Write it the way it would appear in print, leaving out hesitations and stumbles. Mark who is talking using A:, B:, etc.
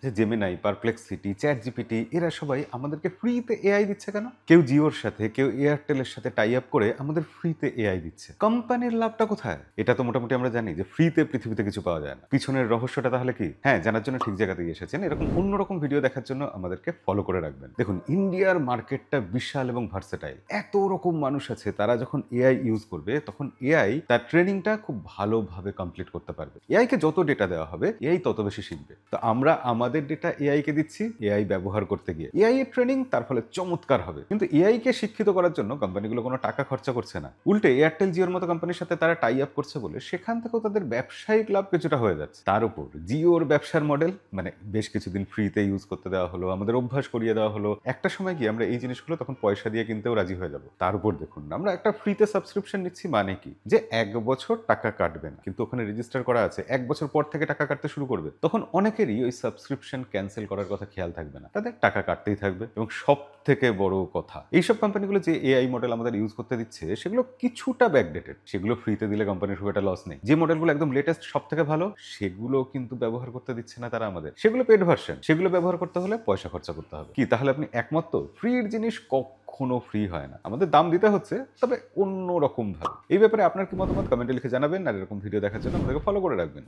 A: যে Gemini, Perplexity, chat GPT এরা সবাই আমাদেরকে ফ্রিতে এআই দিচ্ছে কেন? কেউ জিওর সাথে, কেউ এয়ারটেলের সাথে টাই আপ করে আমাদের ফ্রিতে এআই দিচ্ছে। কোম্পানির লাভটা কোথায়? এটা তো মোটামুটি আমরা জানি যে ফ্রিতে পৃথিবীতে কিছু পাওয়া যায় না। পিছনের রহস্যটা তাহলে কি? হ্যাঁ, জানার জন্য ঠিক জায়গাতেই এসেছেন। এরকম অন্যরকম ভিডিও দেখার জন্য আমাদেরকে ফলো করে রাখবেন। দেখুন, ইন্ডিয়ার মার্কেটটা বিশাল এবং ভার্সেটাইল। এত রকম মানুষ আছে, তারা যখন এআই ইউজ করবে তখন এআই তার ট্রেনিংটা খুব ভালোভাবে কমপ্লিট করতে পারবে। এআই কে যত ডেটা দেওয়া হবে এআই তত বেশি শিখবে। তো আমরা আমাদের ডেটা এআই কে দিচ্ছি এআই ব্যবহার করতে গিয়ে। এআই এর ট্রেনিং তার ফলে চমৎকার হবে। কিন্তু এআই কে শিক্ষিত করার জন্য কোম্পানিগুলো কোনো টাকা খরচা করছে না। উল্টে এয়ারটেল জিওর মতো কোম্পানির সাথে তারা টাই আপ করছে বলে সেখান থেকেও তাদের ব্যবসায়িক লাভ কিছুটা হয়ে যাচ্ছে। তার উপর জিওর ব্যবসার মডেল, মানে বেশ কিছুদিন ফ্রিতে ইউজ করতে দেওয়া হলো, আমাদের অভ্যাস করিয়ে দেওয়া হলো। একটা সময় গিয়ে আমরা এই জিনিসগুলো তখন পয়সা দিয়ে কিনতেও রাজি হয়ে যাব। তার উপর দেখুন, আমরা একটা ফ্রিতে সাবস্ক্রিপশন নিচ্ছি মানে কি? যে 1 বছর টাকা কাটবে না, কিন্তু ওখানে রেজিস্টার করা আছে 1 বছর পর থেকে টাকা কাটতে শুরু করবে। তখন অনেকেরই ওই সাবস্ক্রিপশন ক্যান্সেল করার কথা খেয়াল থাকবে না, তাদের টাকা কাটতেই থাকবে। এবং সব থেকে বড় কথা, এইসব কোম্পানিগুলো যে এআই মডেল আমাদের ইউজ করতে দিচ্ছে সেগুলো কিছুটা ব্যাকডেটেড। সেগুলো ফ্রিতে দিলে কোম্পানির খুব একটা লস নেই। যে মডেলগুলো একদম লেটেস্ট, সব থেকে ভালো, সেগুলো কিন্তু ব্যবহার করতে দিচ্ছে না তারা আমাদের। সেগুলো পেড ভার্সন, সেগুলো ব্যবহার করতে হলে পয়সা খরচা করতে হবে। কি তাহলে আপনি একমত তো? ফ্রির জিনিস কখনো ফ্রি হয় না, আমাদের দাম দিতে হচ্ছে, তবে অন্য রকম ভাবে। এই ব্যাপারে আপনার কি মতামত কমেন্টে লিখে জানাবেন। আর এরকম ভিডিও দেখার জন্য আমাদেরকে ফলো করে রাখবেন।